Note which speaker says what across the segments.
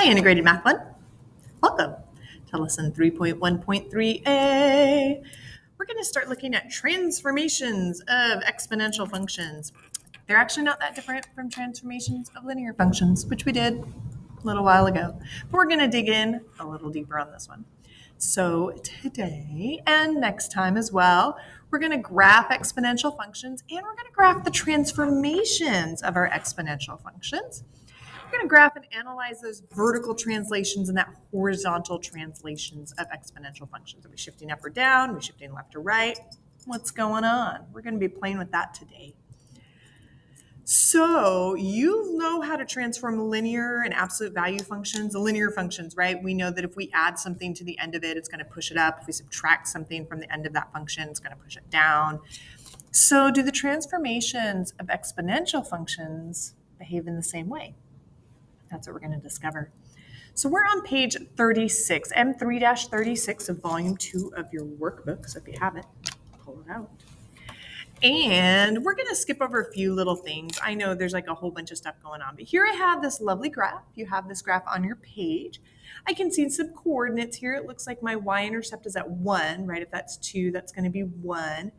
Speaker 1: Hi, Integrated Math 1. Welcome to lesson 3.1.3a. We're going to start looking at transformations of exponential functions. They're actually not that different from transformations of linear functions, which we did a little while ago. But we're going to dig in a little deeper on this one. So today and next time as well, we're going to graph exponential functions and we're going to graph the transformations of our exponential functions. We're going to graph and analyze those vertical translations and that horizontal translations of exponential functions. Are we shifting up or down? Are we shifting left or right? What's going on? We're going to be playing with that today. So you know how to transform linear and absolute value functions. The linear functions, right? We know that if we add something to the end of it, it's going to push it up. If we subtract something from the end of that function, it's going to push it down. So do the transformations of exponential functions behave in the same way? That's what we're going to discover. So we're on page 36, M3-36 of volume 2 of your workbook. So if you have it, pull it out. And we're going to skip over a few little things. I know there's like a whole bunch of stuff going on, but here I have this lovely graph. You have this graph on your page. I can see some coordinates here. It looks like my y-intercept is at 1, right? If that's 2, that's going to be 1.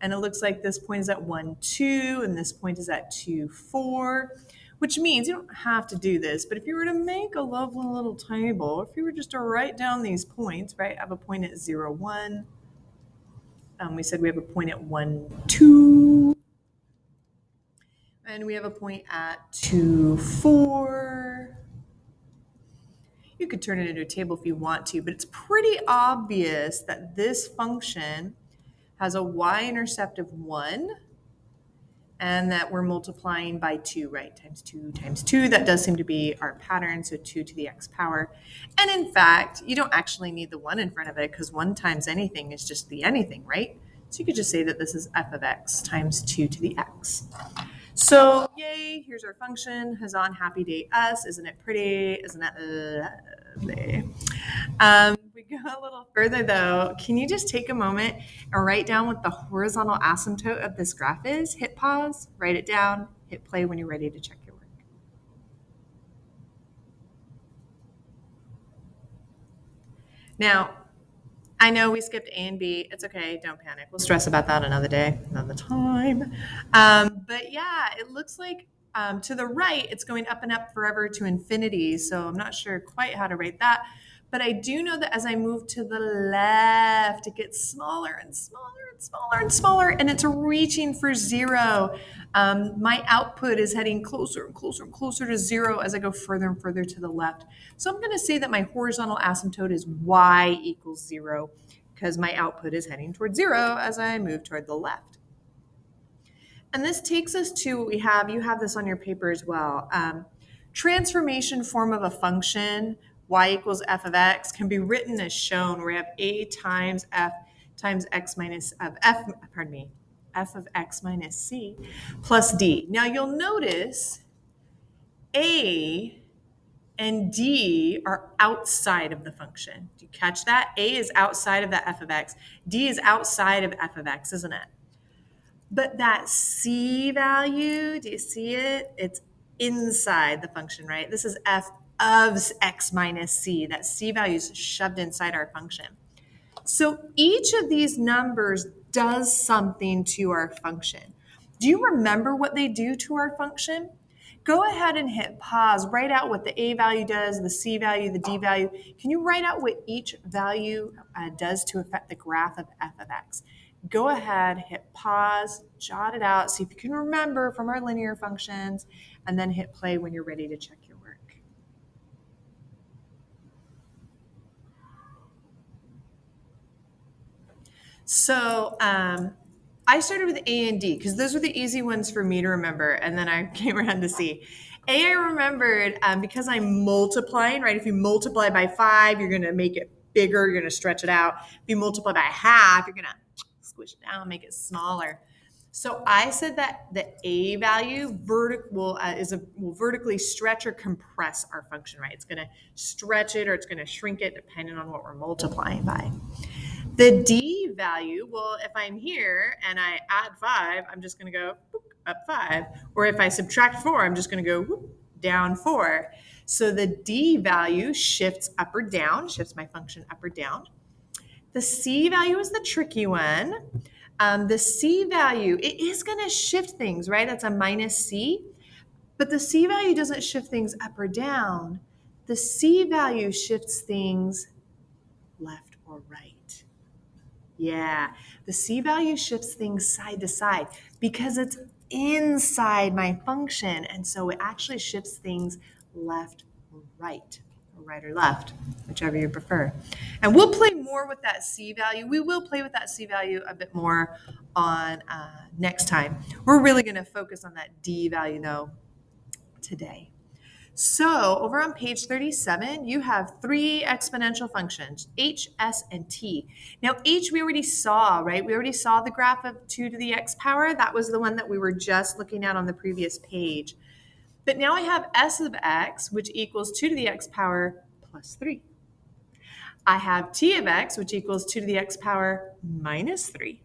Speaker 1: And it looks like this point is at 1, 2, and this point is at 2, 4. Which means you don't have to do this, but if you were to make a lovely little table, if you were just to write down these points, right? I have a point at 0, 1. We said we have a point at 1, 2. And we have a point at 2, 4. You could turn it into a table if you want to, but it's pretty obvious that this function has a y-intercept of 1. And that we're multiplying by 2, right? Times 2 times 2. That does seem to be our pattern, so 2 to the x power. And in fact, you don't actually need the 1 in front of it because 1 times anything is just the anything, right? So you could just say that this is f of x times 2 to the x. So yay, here's our function. Hazan, happy day us. Isn't it pretty? Isn't that lovely? We go a little further though. Can you just take a moment and write down what the horizontal asymptote of this graph is? Hit pause, write it down, hit play when you're ready to check your work. Now, I know we skipped A and B. It's okay. Don't panic. We'll stress about that another day, another time. But yeah, it looks like to the right, it's going up and up forever to infinity. So I'm not sure quite how to write that. But I do know that as I move to the left, it gets smaller and smaller and smaller and smaller, and it's reaching for 0. My output is heading closer and closer and closer to 0 as I go further and further to the left. So I'm going to say that my horizontal asymptote is y equals 0 because my output is heading towards 0 as I move toward the left. And this takes us to what we have. You have this on your paper as well. Transformation form of a function, y equals f of x, can be written as shown where we have a times f times x minus of f of x minus c plus d. Now you'll notice a and d are outside of the function. Do you catch that? A is outside of that f of x. D is outside of f of x, isn't it? But that c value, do you see it? It's inside the function, right? This is f of x minus c. That c value is shoved inside our function. So each of these numbers does something to our function. Do you remember what they do to our function? Go ahead and hit pause. Write out what the a value does, the c value, the d value. Can you write out what each value does to affect the graph of f of x? Go ahead, hit pause, jot it out, see if you can remember from our linear functions, and then hit play when you're ready to check your work. So I started with A and D because those were the easy ones for me to remember, and then I came around to C. A I remembered because I'm multiplying, right? If you multiply by 5, you're going to make it bigger, you're going to stretch it out. If you multiply by half, you're going to squish it down, make it smaller. So I said that the a value will vertically stretch or compress our function, right? It's going to stretch it or it's going to shrink it depending on what we're multiplying by. The d value, well, if I'm here and I add 5, I'm just going to go up 5. Or if I subtract 4, I'm just going to go down 4. So the D value shifts up or down, shifts my function up or down. The C value is the tricky one. The C value, it is going to shift things, right? That's a minus C. But the C value doesn't shift things up or down. The C value shifts things left or right. Yeah, the C value shifts things side to side because it's inside my function. And so it actually shifts things left or right or left, whichever you prefer. And we'll play more with that C value. We will play with that C value a bit more on next time. We're really going to focus on that D value though today. So over on page 37, you have three exponential functions, h, s, and t. Now h we already saw, right? We already saw the graph of 2 to the x power. That was the one that we were just looking at on the previous page. But now I have s of x, which equals 2 to the x power plus 3. I have t of x, which equals 2 to the x power minus 3.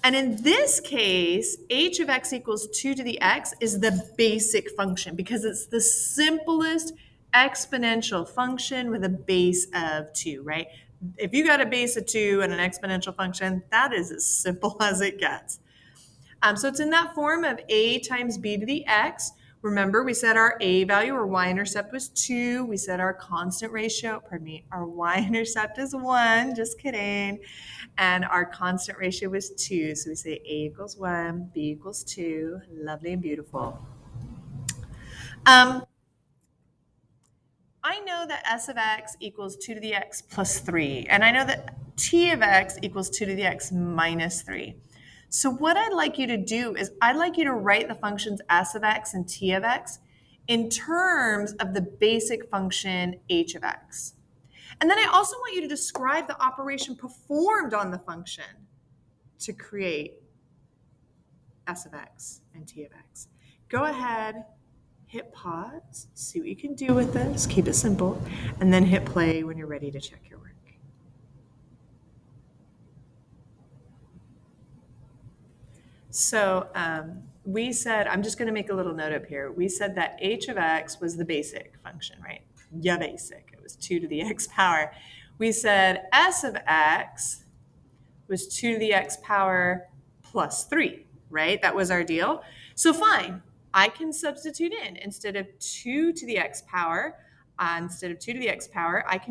Speaker 1: And in this case, h of x equals 2 to the x is the basic function because it's the simplest exponential function with a base of 2, right? If you got a base of 2 and an exponential function, that is as simple as it gets. So it's in that form of a times b to the x. Remember, we said our a value or y-intercept was 2. We said our constant ratio, our y-intercept is 1. Just kidding. And our constant ratio was 2. So we say a equals 1, b equals 2. Lovely and beautiful. I know that s of x equals 2 to the x plus 3. And I know that t of x equals 2 to the x minus 3. So what I'd like you to do is I'd like you to write the functions s of x and t of x in terms of the basic function h of x. And then I also want you to describe the operation performed on the function to create s of x and t of x. Go ahead, hit pause, see what you can do with this, keep it simple, and then hit play when you're ready to check your work. So we said, I'm just going to make a little note up here. We said that h of x was the basic function, right? Yeah, basic. It was 2 to the x power. We said s of x was 2 to the x power plus 3, right? That was our deal. So fine, I can substitute in. Instead of 2 to the x power, I can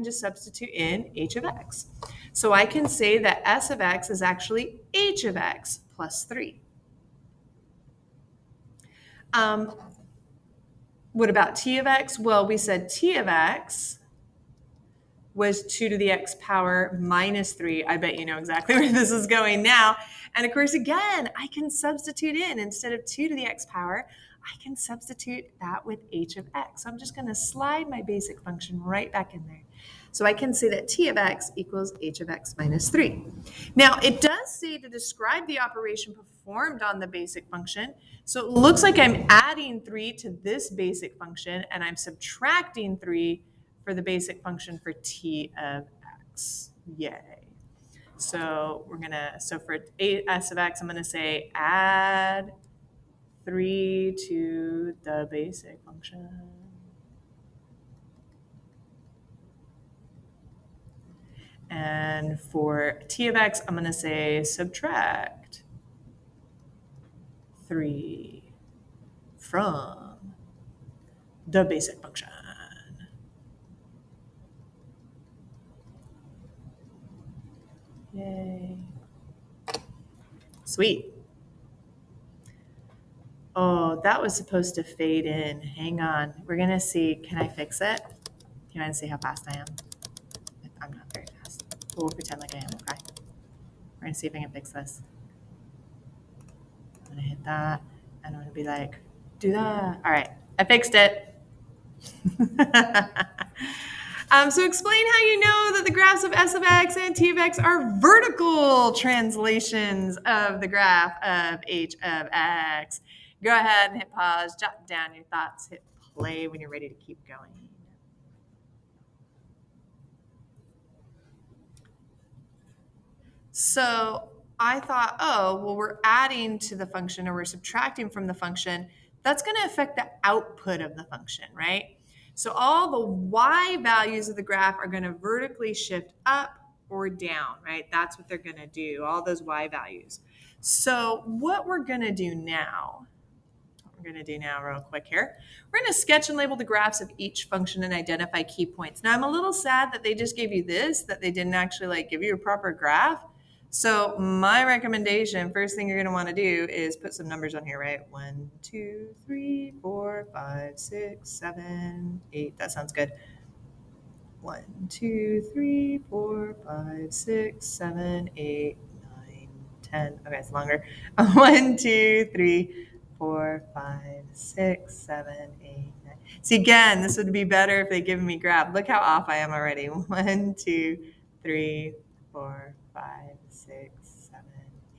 Speaker 1: just substitute in h of x. So I can say that s of x is actually h of x plus 3. What about t of x? Well, we said t of x was 2 to the x power minus 3. I bet you know exactly where this is going now. And of course, again, I can substitute in. Instead of 2 to the x power, I can substitute that with h of x. So I'm just going to slide my basic function right back in there. So I can say that t of x equals h of x minus 3. Now, it does say to describe the operation performed on the basic function. So it looks like I'm adding 3 to this basic function, and I'm subtracting 3 for the basic function for t of x. Yay. So for s of x, I'm going to say add 3 to the basic function. And for t of x, I'm going to say subtract 3 from the basic function. Yay. Sweet. Oh, that was supposed to fade in. Hang on. We're going to see. Can I fix it? Can I see how fast I am? I'm not very fast. But we'll pretend like I am, okay? We're going to see if I can fix this. I'm going to hit that, and I'm going to be like, do that. All right. I fixed it. So explain how you know that the graphs of s of x and t of x are vertical translations of the graph of h of x. Go ahead and hit pause, jot down your thoughts, hit play when you're ready to keep going. So I thought, oh, well, we're adding to the function or we're subtracting from the function. That's going to affect the output of the function, right? So all the y values of the graph are going to vertically shift up or down, right? That's what they're going to do, all those y values. So what we're going to do now, real quick here, we're going to sketch and label the graphs of each function and identify key points. Now I'm a little sad that they just gave you this, that they didn't actually like give you a proper graph. So my recommendation, first thing you're going to want to do is put some numbers on here, right? 1, 2, 3, 4, 5, 6, 7, 8. That sounds good. 1, 2, 3, 4, 5, 6, 7, 8, 9, 10. Okay, it's longer. 1, 2, 3, 4, 5, 6, 7, 8, 9. See, again, this would be better if they given me graph. Look how off I am already. 1, 2, 3, 4, 5, 6, 7,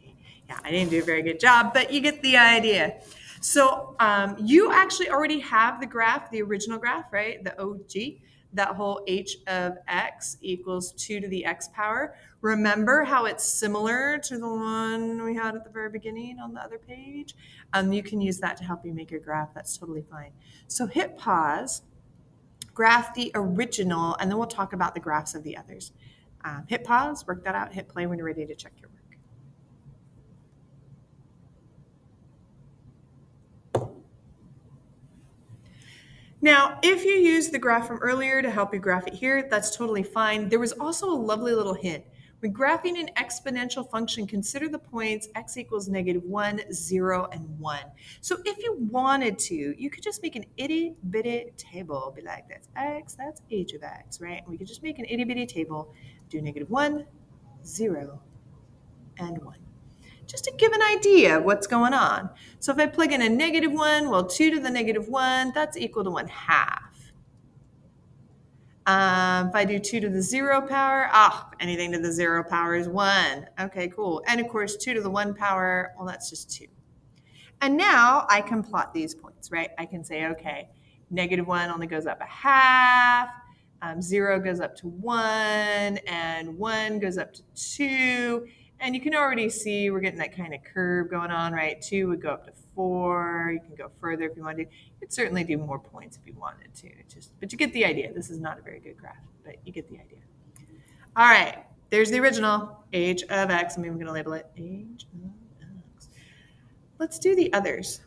Speaker 1: 8. Yeah, I didn't do a very good job, but you get the idea. So you actually already have the graph, the original graph, right? The OG, that whole h of x equals 2 to the x power. Remember how it's similar to the one we had at the very beginning on the other page? You can use that to help you make your graph. That's totally fine. So hit pause, graph the original, and then we'll talk about the graphs of the others. Hit pause, work that out, hit play when you're ready to check your work. Now, if you use the graph from earlier to help you graph it here, that's totally fine. There was also a lovely little hint. When graphing an exponential function, consider the points x equals -1, 0, and 1. So if you wanted to, you could just make an itty bitty table, be like, that's x, that's h of x, right? And we could just make an itty bitty table, do -1, 0, and 1. Just to give an idea of what's going on. So if I plug in a -1, well, 2 to the -1, that's equal to 1/2. If I do 2 to the 0 power, anything to the 0 power is 1. Okay, cool. And of course, 2 to the 1 power, well, that's just 2. And now I can plot these points, right? I can say, okay, -1 only goes up 1/2, 0 goes up to 1, and 1 goes up to 2. And you can already see we're getting that kind of curve going on, right? 2 would go up to 4. You can go further if you want to. You could certainly do more points if you wanted to. But you get the idea. This is not a very good graph, but you get the idea. All right, there's the original, h of x. I'm even going to label it h of x. Let's do the others.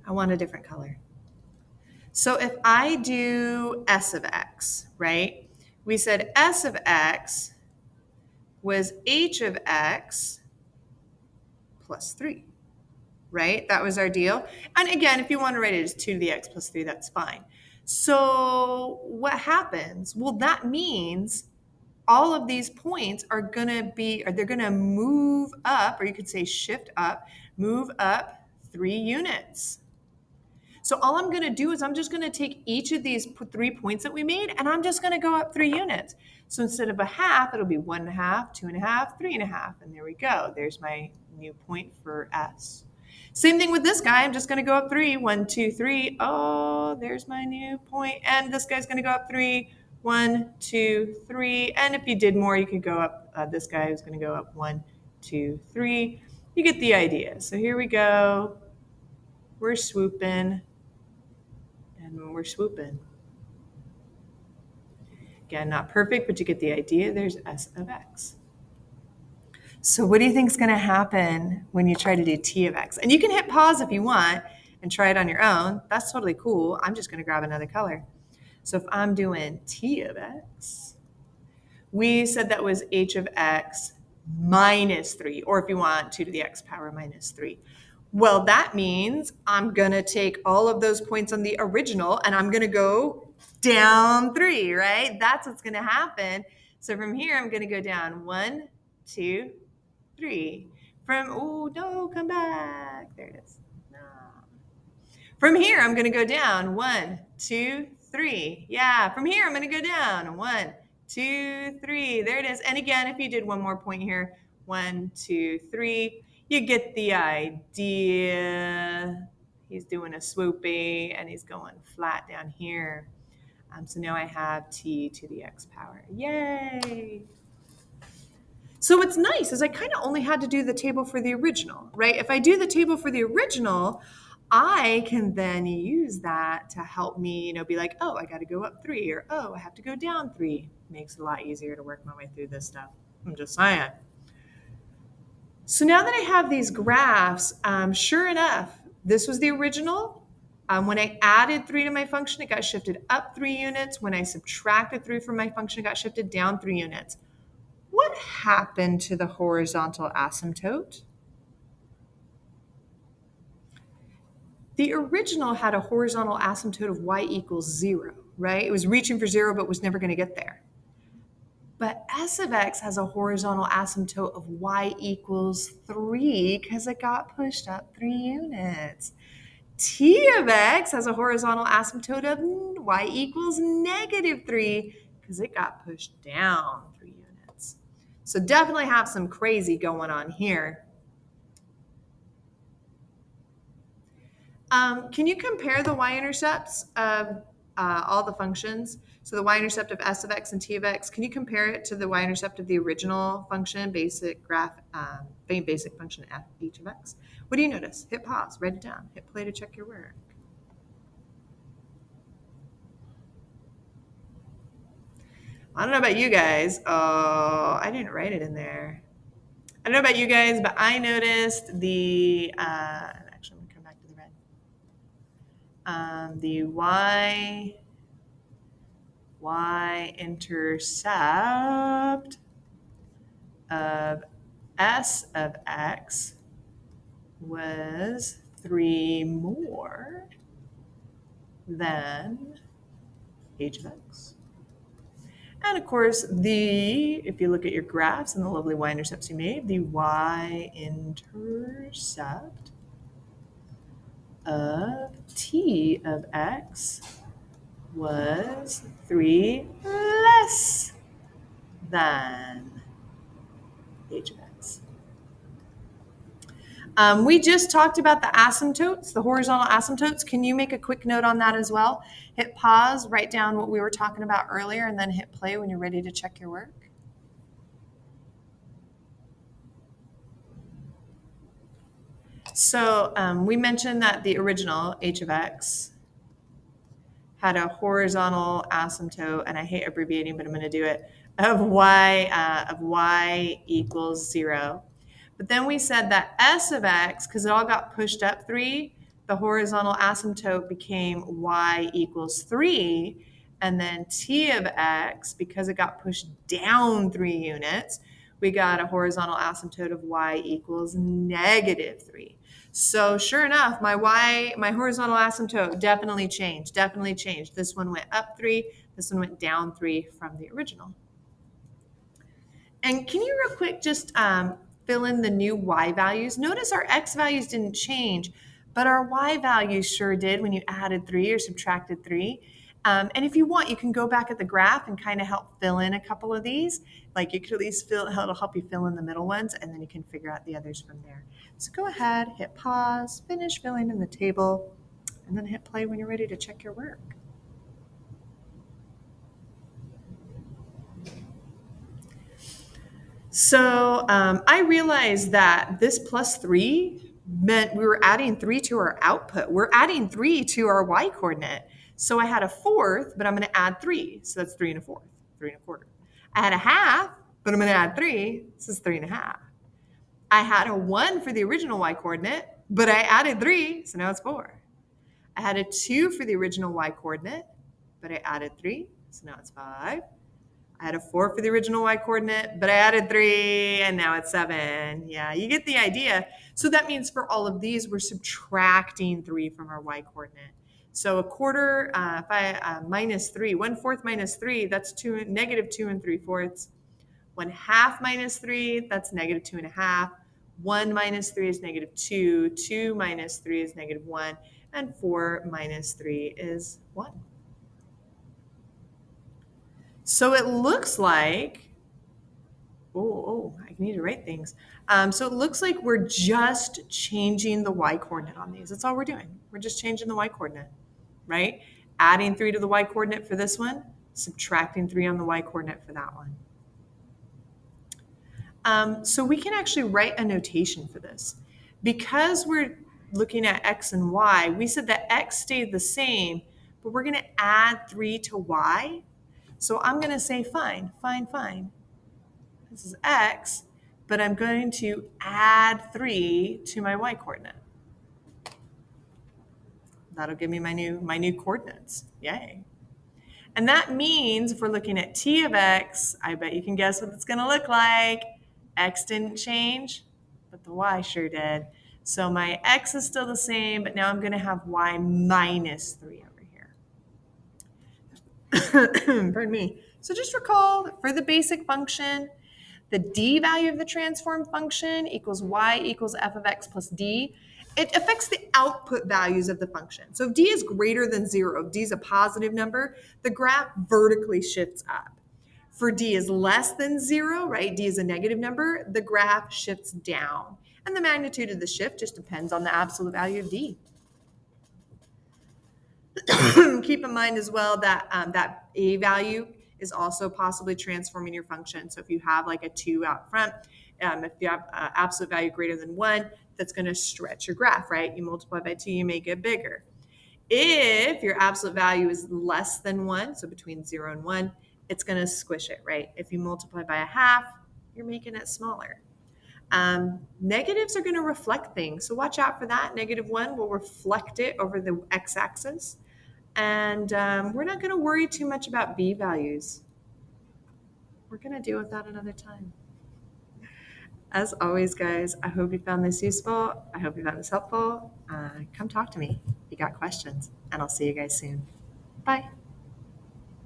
Speaker 1: I want a different color. So if I do s of x, right? We said s of x was h of x plus 3, right? That was our deal. And again, if you want to write it as 2 to the x plus 3, that's fine. So what happens? Well, that means all of these points are going to be, or they're going to move up, or you could say shift up, move up 3 units. So all I'm going to do is I'm just going to take each of these 3 points that we made, and I'm just going to go up 3 units. So instead of 1/2, it'll be 1/2, 2.5, 3.5. And there we go. There's my new point for S. Same thing with this guy. I'm just going to go up 3. 1, 2, 3. Oh, there's my new point. And this guy's going to go up 3. 1, 2, 3. And if you did more, you could go up. This guy is going to go up 1, 2, 3. You get the idea. So here we go. We're swooping. And we're swooping. Again, not perfect, but you get the idea. There's s of x. So what do you think is going to happen when you try to do t of x? And you can hit pause if you want and try it on your own. That's totally cool. I'm just going to grab another color. So if I'm doing t of x, we said that was h of x minus 3, or if you want 2 to the x power minus 3. Well, that means I'm going to take all of those points on the original and I'm going to go down 3, right? That's what's going to happen. So from here, I'm going to go down 1, 2, 3. Come back. There it is. No. From here, I'm going to go down 1, 2, 3. Yeah, from here, I'm going to go down 1, 2, 3. There it is. And again, if you did one more point here, 1, 2, 3. You get the idea. He's doing a swoopy and he's going flat down here. So now I have t to the x power. Yay! So what's nice is I kind of only had to do the table for the original, right? If I do the table for the original, I can then use that to help me, be like, oh, I got to go up 3, or oh, I have to go down 3. Makes it a lot easier to work my way through this stuff. I'm just saying. So now that I have these graphs, sure enough, this was the original. When I added 3 to my function, it got shifted up 3 units. When I subtracted 3 from my function, it got shifted down 3 units. What happened to the horizontal asymptote? The original had a horizontal asymptote of y equals 0, right? It was reaching for 0, but was never going to get there. But S of x has a horizontal asymptote of y equals 3 because it got pushed up 3 units. T of x has a horizontal asymptote of y equals negative 3 because it got pushed down 3 units. So definitely have some crazy going on here. Can you compare the y-intercepts of all the functions? So the y-intercept of s of x and t of x, can you compare it to the y-intercept of the original function, basic function f each of x? What do you notice? Hit pause, write it down, hit play to check your work. I don't know about you guys. Oh, I didn't write it in there. I don't know about you guys, but I noticed the, actually, I'm going to come back to the red. The y-intercept of s of x was 3 more than h of x. And of course, if you look at your graphs and the lovely y-intercepts you made, the y-intercept of t of x was 3 less than h of x. We just talked about the asymptotes, the horizontal asymptotes. Can you make a quick note on that as well? Hit pause, write down what we were talking about earlier, and then hit play when you're ready to check your work. So we mentioned that the original h of x had a horizontal asymptote, and I hate abbreviating, but I'm going to do it, of y equals 0. But then we said that s of x, because it all got pushed up 3, the horizontal asymptote became y equals 3. And then t of x, because it got pushed down 3 units, we got a horizontal asymptote of y equals negative 3. So sure enough, my horizontal asymptote definitely changed. This one went up 3, this one went down 3 from the original. And can you real quick just fill in the new y values? Notice our x values didn't change, but our y values sure did when you added 3 or subtracted 3. And if you want, you can go back at the graph and kind of help fill in a couple of these. Like you could at least it'll help you fill in the middle ones, and then you can figure out the others from there. So go ahead, hit pause, finish filling in the table, and then hit play when you're ready to check your work. So I realized that this plus 3 meant we were adding 3 to our output. We're adding 3 to our y coordinate. So I had a fourth, but I'm going to add 3. So that's 3 1/4, 3 1/4. I had a half, but I'm going to add 3. This is 3 1/2. I had a 1 for the original y coordinate, but I added 3. So now it's 4. I had a 2 for the original y coordinate, but I added 3. So now it's 5. I had a 4 for the original y coordinate, but I added 3, and now it's 7. Yeah, you get the idea. So that means for all of these, we're subtracting 3 from our y coordinate. So a quarter, minus 3, 1/4 minus 3, that's negative 2 3/4. 1/2 minus 3, that's negative 2 1/2. 1 minus 3 is negative 2. 2 minus 3 is negative 1. And 4 minus 3 is 1. So it looks like, I need to write things. So it looks like we're just changing the y coordinate on these. That's all we're doing. We're just changing the y coordinate, right? Adding 3 to the y coordinate for this one, subtracting 3 on the y coordinate for that one. So we can actually write a notation for this. Because we're looking at x and y, we said that x stayed the same, but we're going to add 3 to y. So I'm going to say fine. This is x, but I'm going to add 3 to my y coordinate. That'll give me my new coordinates. Yay. And that means if we're looking at t of x, I bet you can guess what it's going to look like. X didn't change, but the y sure did. So my x is still the same, but now I'm going to have y minus 3 over here. Pardon me. So just recall that for the basic function, the d value of the transform function equals y equals f of x plus d. It affects the output values of the function. So if d is greater than 0, if d is a positive number, the graph vertically shifts up. For d is less than 0, right, d is a negative number, the graph shifts down. And the magnitude of the shift just depends on the absolute value of d. Keep in mind as well that that a value is also possibly transforming your function. So if you have like a 2 out front, if you have absolute value greater than 1, that's going to stretch your graph, right? You multiply by 2, you make it bigger. If your absolute value is less than 1, so between 0 and 1, it's going to squish it, right? If you multiply by a half, you're making it smaller. Negatives are going to reflect things, so watch out for that. -1 will reflect it over the x-axis. And we're not going to worry too much about b values. We're going to deal with that another time. As always, guys, I hope you found this useful. I hope you found this helpful. Come talk to me if you got questions, and I'll see you guys soon. Bye.